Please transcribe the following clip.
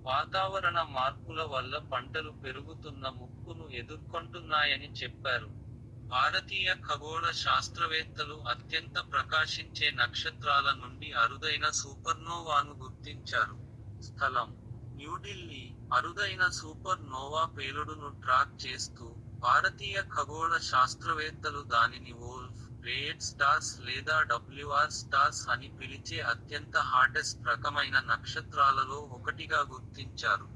వాతావరణ మార్పుల వల్ల పంటలు పెరుగుతున్న ముప్పును ఎదుర్కొంటున్నాయని చెప్పారు. భారతీయ ఖగోళ శాస్త్రవేత్తలు అత్యంత ప్రకాశించే నక్షత్రాల నుండి అరుదైన సూపర్నోవాను గుర్తించారు. స్థలం: న్యూఢిల్లీ. అరుదైన సూపర్ నోవా పేలుడును ట్రాక్ చేస్తూ, భారతీయ ఖగోళ శాస్త్రవేత్తలు దానిని వోల్ఫ్ రేడ్ స్టార్స్ లేదా డబ్ల్యూఆర్ స్టార్స్ అని పిలిచే అత్యంత హాటెస్ట్ రకమైన నక్షత్రాలలో ఒకటిగా గుర్తించారు.